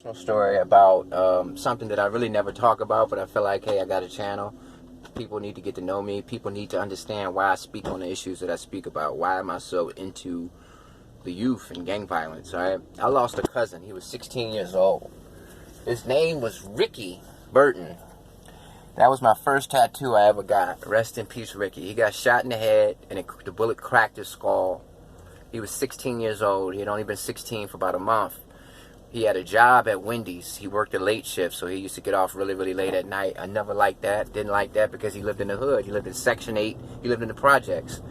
personal story about something that I really never talk about, but I feel like, hey, I got a channel. People need to get to know me. People need to understand why I speak on the issues that I speak about. Why am I so into the youth and gang violence, all right? I lost a cousin. He was 16 years old. His name was Ricky Burton. That was my first tattoo I ever got. Rest in peace, Ricky. He got shot in the head, and the bullet cracked his skull. He was 16 years old. He had only been 16 for about a month. He had a job at Wendy's. He worked a late shift, so he used to get off really, really late at night. I never liked that. Didn't like that because he lived in the hood. He lived in Section 8. He lived in the projects.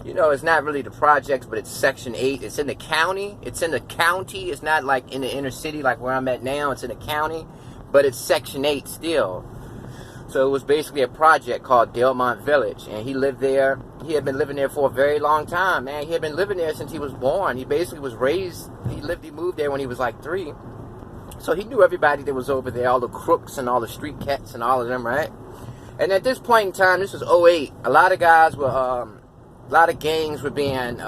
You know, it's not really the projects, but it's Section 8. It's in the county. It's in the county. It's not like in the inner city like where I'm at now. It's in the county, but it's Section 8 still. So it was basically a project called Delmont Village, and he lived there. He had been living there for a very long time, man. He had been living there since he was born. He basically was raised, he moved there when he was like 3. So he knew everybody that was over there, all the crooks and all the street cats and all of them, right? And at this point in time, this was '08, a lot of guys were, a lot of gangs were being,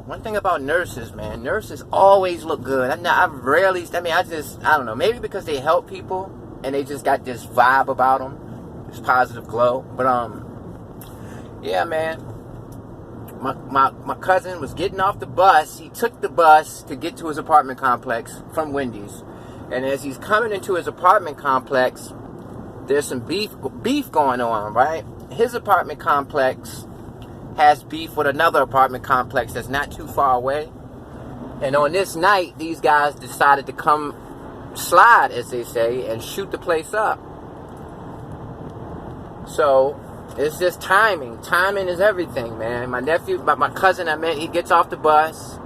one thing about nurses, man, nurses always look good. I don't know, maybe because they help people and they just got this vibe about them, this positive glow. But yeah, man, my cousin was getting off the bus. He took the bus to get to his apartment complex from Wendy's, and as he's coming into his apartment complex, there's some beef going on, right? His apartment complex has beef with another apartment complex that's not too far away. And on this night, these guys decided to come slide, as they say, and shoot the place up. So it's just timing. Timing is everything, man. My cousin I met, he gets off the bus,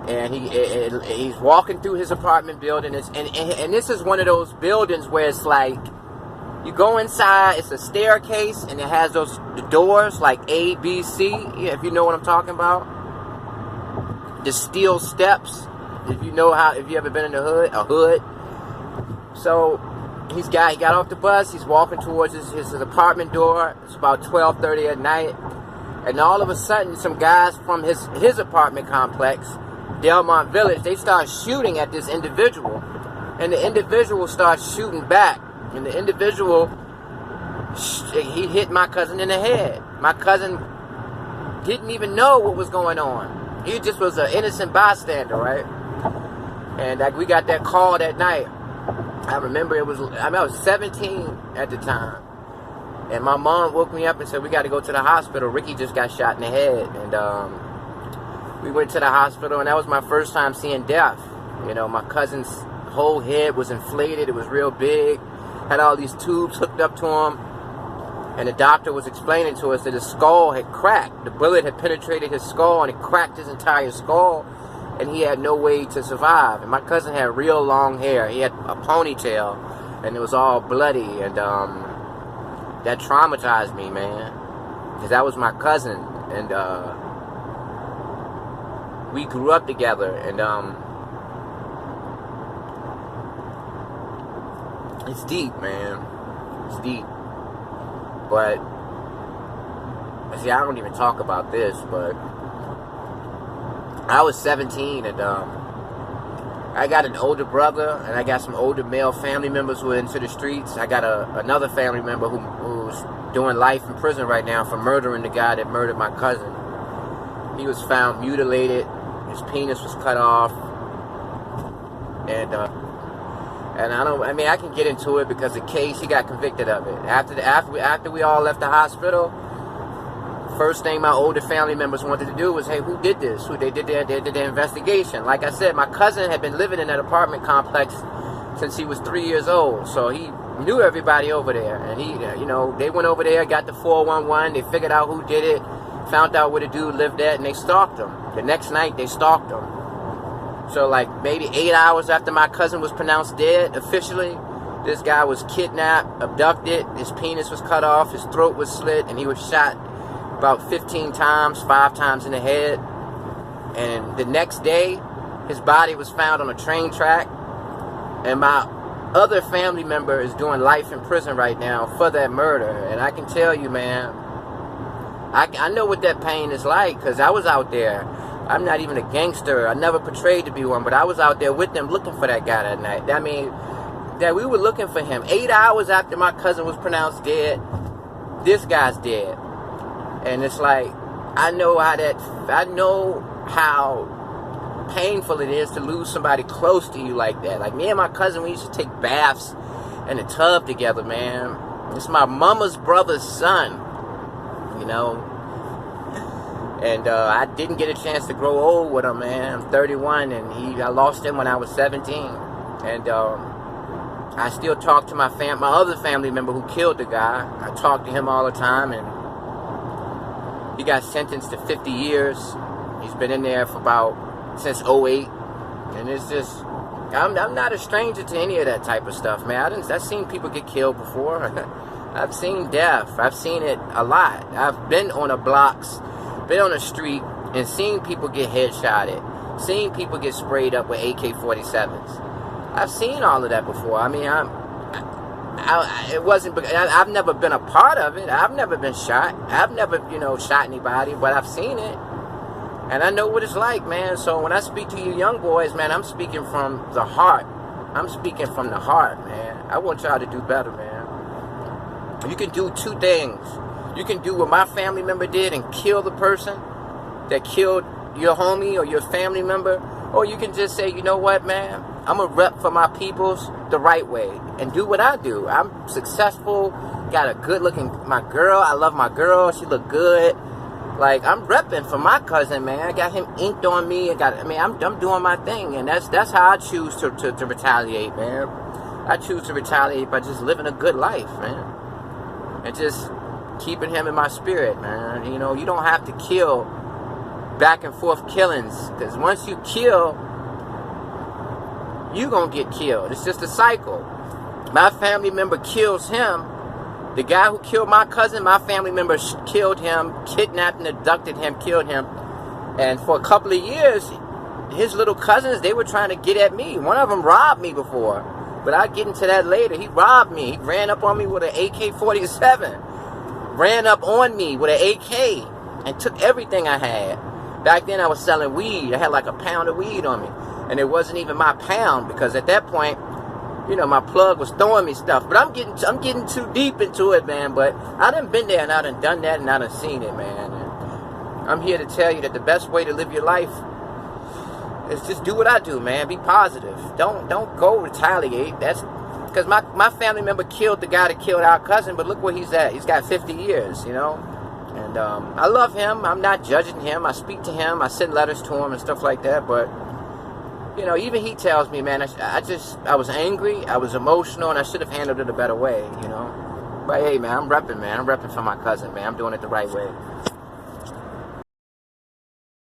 and he's walking through his apartment building. And this is one of those buildings where it's like, you go inside, it's a staircase, and it has the doors like A, B, C, if you know what I'm talking about. The steel steps, if you ever been in a hood. So he got off the bus, he's walking towards his apartment door. It's about 12:30 at night. And all of a sudden, some guys from his apartment complex, Delmont Village, they start shooting at this individual. And the individual starts shooting back. And the individual, he hit my cousin in the head. My cousin didn't even know what was going on. He just was an innocent bystander, right? And we got that call that night. I remember I was 17 at the time. And my mom woke me up and said, we got to go to the hospital. Ricky just got shot in the head. And we went to the hospital, and that was my first time seeing death. You know, my cousin's whole head was inflated. It was real big. Had all these tubes hooked up to him, and the doctor was explaining to us that his skull had cracked. The bullet had penetrated his skull, and it cracked his entire skull, and he had no way to survive. And my cousin had real long hair. He had a ponytail, and it was all bloody, and that traumatized me, man, because that was my cousin, and we grew up together, and it's deep, man. It's deep. But, see, I don't even talk about this, but I was 17, and I got an older brother, and I got some older male family members who were into the streets. I got another family member who's doing life in prison right now for murdering the guy that murdered my cousin. He was found mutilated. His penis was cut off. And I can get into it because the case, he got convicted of it. After we all left the hospital, first thing my older family members wanted to do was, hey, who did this? They did their investigation. Like I said, my cousin had been living in that apartment complex since he was 3 years old. So he knew everybody over there. And they went over there, got the 411, they figured out who did it, found out where the dude lived at, and they stalked him. The next night, they stalked him. So, like, maybe 8 hours after my cousin was pronounced dead, officially, this guy was kidnapped, abducted, his penis was cut off, his throat was slit, and he was shot about 15 times, 5 times in the head. And the next day, his body was found on a train track. And my other family member is doing life in prison right now for that murder. And I can tell you, man, I know what that pain is like, because I was out there. I'm not even a gangster. I never portrayed to be one, but I was out there with them looking for that guy that night. I mean, that we were looking for him. 8 hours after my cousin was pronounced dead, this guy's dead. And it's like, I know how painful it is to lose somebody close to you like that. Like me and my cousin, we used to take baths in a tub together, man. It's my mama's brother's son, you know. And I didn't get a chance to grow old with him, man. I'm 31, and I lost him when I was 17. And I still talk to my other family member who killed the guy. I talk to him all the time, and he got sentenced to 50 years. He's been in there for since '08, and it's just, I'm not a stranger to any of that type of stuff, man. I've seen people get killed before. I've seen death. I've seen it a lot. I've been on the blocks, been on the street, and seen people get headshotted, seen people get sprayed up with AK-47s. I've seen all of that before. I mean, I've never been a part of it. I've never been shot. I've never, shot anybody, but I've seen it. And I know what it's like, man. So when I speak to you young boys, man, I'm speaking from the heart. I'm speaking from the heart, man. I want y'all to do better, man. You can do two things. You can do what my family member did and kill the person that killed your homie or your family member. Or you can just say, you know what, man? I'm a rep for my peoples the right way and do what I do. I'm successful, got a good-looking, my girl. I love my girl. She look good. Like, I'm repping for my cousin, man. I got him inked on me. I'm doing my thing, and that's how I choose to retaliate, man. I choose to retaliate by just living a good life, man, and just keeping him in my spirit, man. You don't have to kill back and forth killings, because once you kill, you gonna get killed. It's just a cycle. My family member kills him. The guy who killed my cousin, my family member killed him, kidnapped and abducted him, killed him. And for a couple of years, his little cousins, they were trying to get at me. One of them robbed me before, but I'll get into that later. He robbed me. He ran up on me with an AK-47. Ran up on me with an AK and took everything I had. Back then, I was selling weed. I had like a pound of weed on me. And it wasn't even my pound, because at that point, my plug was throwing me stuff. But I'm getting too deep into it, man. But I done been there, and I done done that, and I done seen it, man. And I'm here to tell you that the best way to live your life is just do what I do, man. Be positive. Don't go retaliate. That's because my family member killed the guy that killed our cousin, but look where he's at. He's got 50 years, And I love him. I'm not judging him. I speak to him. I send letters to him and stuff like that. But even he tells me, man, I was angry, I was emotional, and I should have handled it a better way, But hey, man, I'm repping for my cousin, man. I'm doing it the right way.